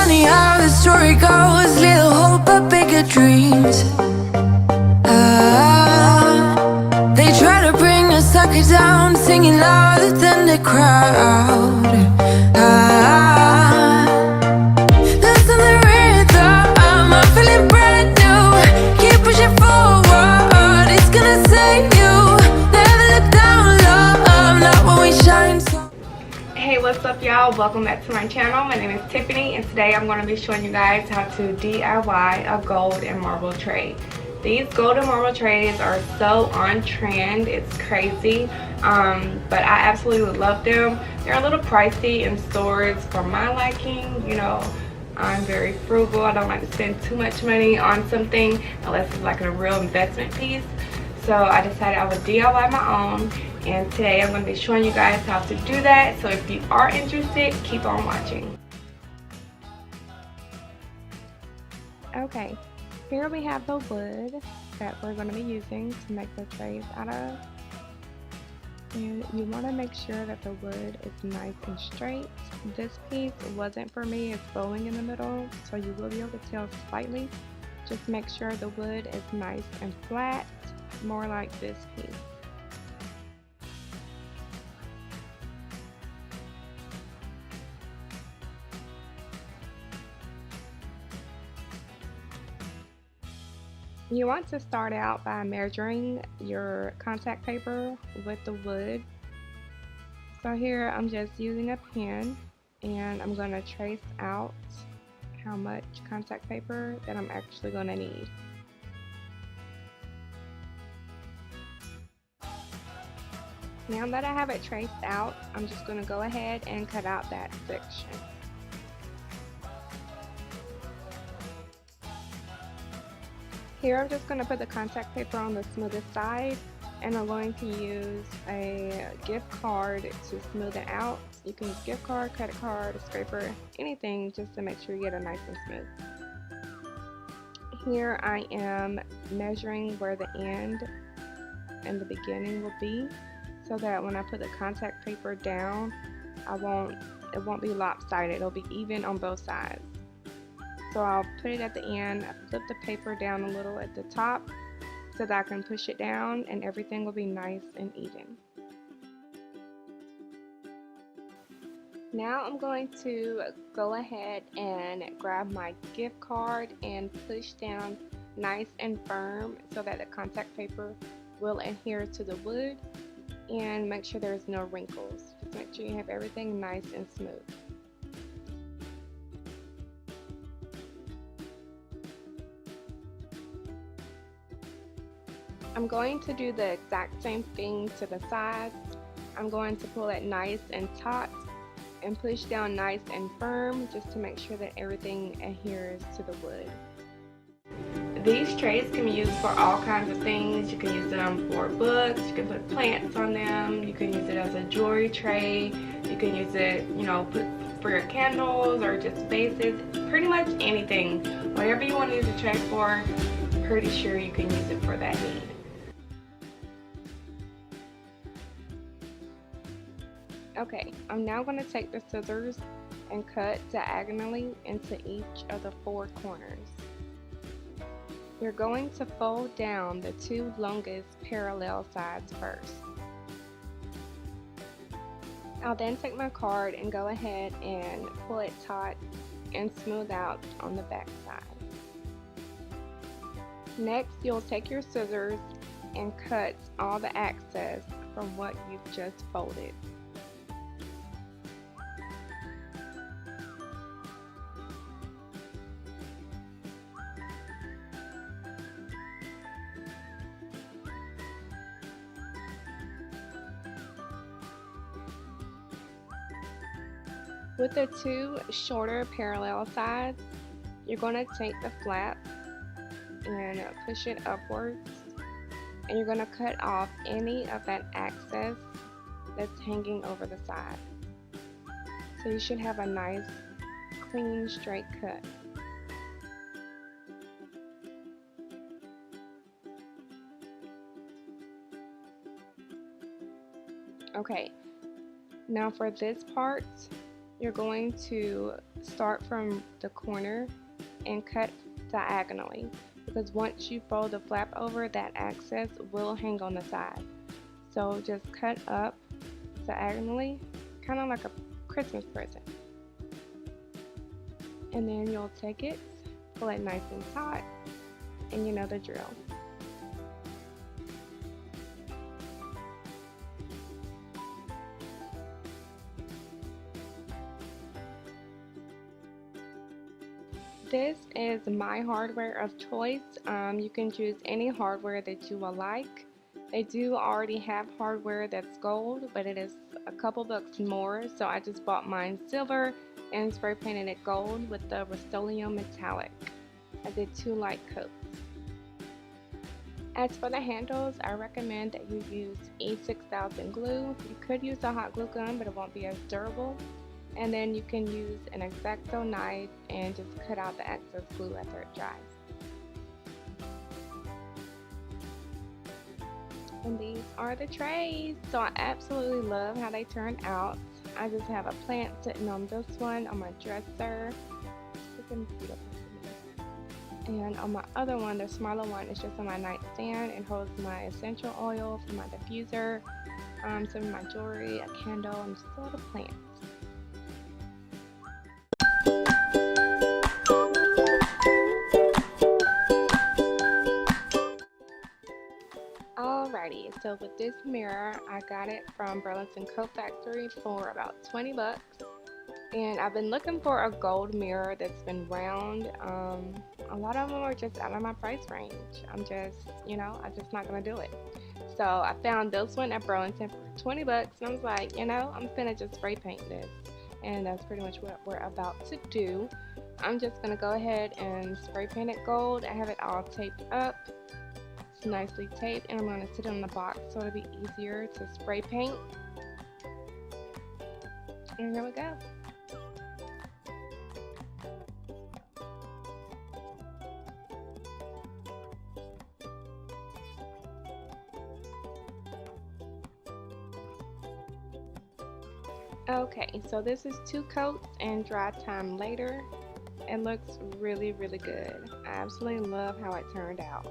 funny how the story goes. Little hope but bigger dreams. They try to bring a sucker down, singing louder than the crowd. Listen the rhythm, I'm feeling brand new. Keep pushing forward, it's gonna save you. Never look down, love, not when we shine so. Hey, what's up y'all? Welcome back to my channel. My name is Tiffany and today I'm going to be showing you guys how to DIY a gold and marble tray. These gold and marble trays are so on trend, it's crazy, but I absolutely love them. They're a little pricey in stores for my liking. You know, I'm very frugal. I don't like to spend too much money on something unless it's like a real investment piece. So I decided I would DIY my own, and today I'm going to be showing you guys how to do that. So if you are interested, keep on watching. Okay, here we have the wood that we're going to be using to make the trays out of. And you want to make sure that the wood is nice and straight. This piece wasn't for me, it's bowing in the middle, so you will be able to tell slightly. Just make sure the wood is nice and flat, more like this piece. You want to start out by measuring your contact paper with the wood. So here I'm just using a pen and I'm going to trace out how much contact paper that I'm actually going to need. Now that I have it traced out, I'm just going to go ahead and cut out that section. Here I'm just going to put the contact paper on the smoothest side, and I'm going to use a gift card to smooth it out. You can use gift card, credit card, a scraper, anything just to make sure you get it nice and smooth. Here I am measuring where the end and the beginning will be, so that when I put the contact paper down, it won't be lopsided. It'll be even on both sides. So I'll put it at the end, flip the paper down a little at the top so that I can push it down and everything will be nice and even. Now I'm going to go ahead and grab my gift card and push down nice and firm so that the contact paper will adhere to the wood, and make sure there's no wrinkles. Just make sure you have everything nice and smooth. I'm going to do the exact same thing to the sides. I'm going to pull it nice and taut and push down nice and firm just to make sure that everything adheres to the wood. These trays can be used for all kinds of things. You can use them for books, you can put plants on them, you can use it as a jewelry tray, you can use it, you know, for your candles or just vases, pretty much anything. Whatever you want to use a tray for, pretty sure you can use it for that need. Okay, I'm now going to take the scissors and cut diagonally into each of the 4 corners. You're going to fold down the 2 longest parallel sides first. I'll then take my card and go ahead and pull it taut and smooth out on the back side. Next, you'll take your scissors and cut all the excess from what you've just folded. With the 2 shorter parallel sides, you're going to take the flap and push it upwards, and you're going to cut off any of that excess that's hanging over the side. So you should have a nice, clean, straight cut. Okay, now for this part, you're going to start from the corner and cut diagonally, because once you fold the flap over, that excess will hang on the side. So just cut up diagonally, kind of like a Christmas present. And then you'll take it, pull it nice and tight, and you know the drill. This is my hardware of choice. You can choose any hardware that you will like. They do already have hardware that's gold, but it is a couple bucks more, so I just bought mine silver and spray painted it gold with the Rust-Oleum metallic. I did 2 light coats. As for the handles, I recommend that you use E6000 glue. You could use a hot glue gun, but it won't be as durable. And then you can use an X-Acto knife and just cut out the excess glue after it dries. And these are the trays. So I absolutely love how they turn out. I just have a plant sitting on this one on my dresser. And on my other one, the smaller one, is just on my nightstand and holds my essential oil for my diffuser, some of my jewelry, a candle, and just a little plant. Alrighty, so with this mirror, I got it from Burlington Coat Factory for about 20 bucks. And I've been looking for a gold mirror that's been round. A lot of them are just out of my price range. I'm just not gonna do it. So I found this one at Burlington for 20 bucks, and I was like, I'm gonna just spray paint this. And that's pretty much what we're about to do. I'm just gonna go ahead and spray paint it gold. I have it all taped up. It's nicely taped, and I'm gonna sit it in the box so it'll be easier to spray paint. And here we go. Okay, so this is 2 coats and dry time later. It looks really, really good. I absolutely love how it turned out.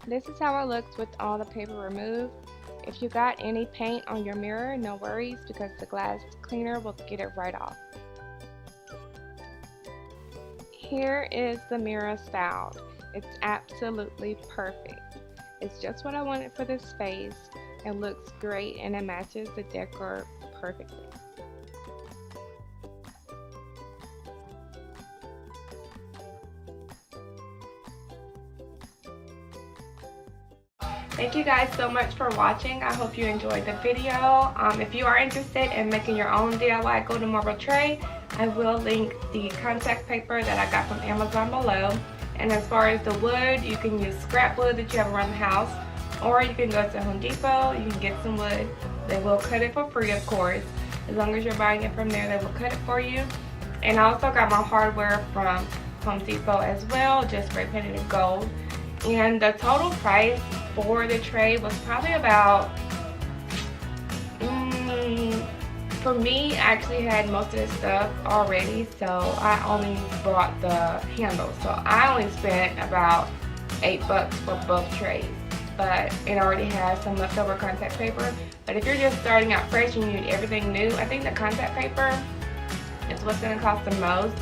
This is how it looks with all the paper removed. If you got any paint on your mirror, no worries, because the glass cleaner will get it right off. Here is the mirror styled. It's absolutely perfect. It's just what I wanted for this space. It looks great and it matches the decor perfectly. Thank you guys so much for watching. I hope you enjoyed the video. If you are interested in making your own DIY golden marble tray, I will link the contact paper that I got from Amazon below. And as far as the wood, you can use scrap wood that you have around the house, or you can go to Home Depot, you can get some wood. They will cut it for free, of course. As long as you're buying it from there, they will cut it for you. And I also got my hardware from Home Depot as well, just spray painted it gold. And the total price for the tray was probably about, for me, I actually had most of this stuff already, so I only bought the handle. So I only spent about $8 for both trays, but it already has some leftover contact paper. But if you're just starting out fresh and you need everything new, I think the contact paper is what's going to cost the most,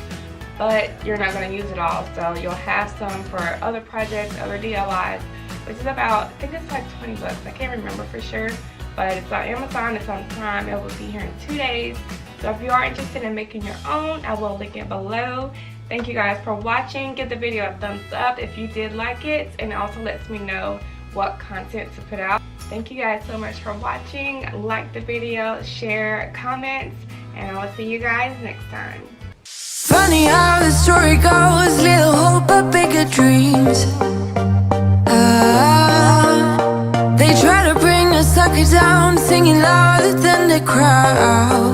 but you're not going to use it all. So you'll have some for other projects, other DIYs, which is about, I think it's like 20 bucks. I can't remember for sure, but it's on Amazon, it's on Prime. It will be here in 2 days. So if you are interested in making your own, I will link it below. Thank you guys for watching. Give the video a thumbs up if you did like it, and it also lets me know what content to put out. Thank you guys so much for watching. Like the video, share, comments, and I will see you guys next time. Funny how the story goes, little hope but bigger dreams. They try to bring us sucker down, singing louder than the crowd.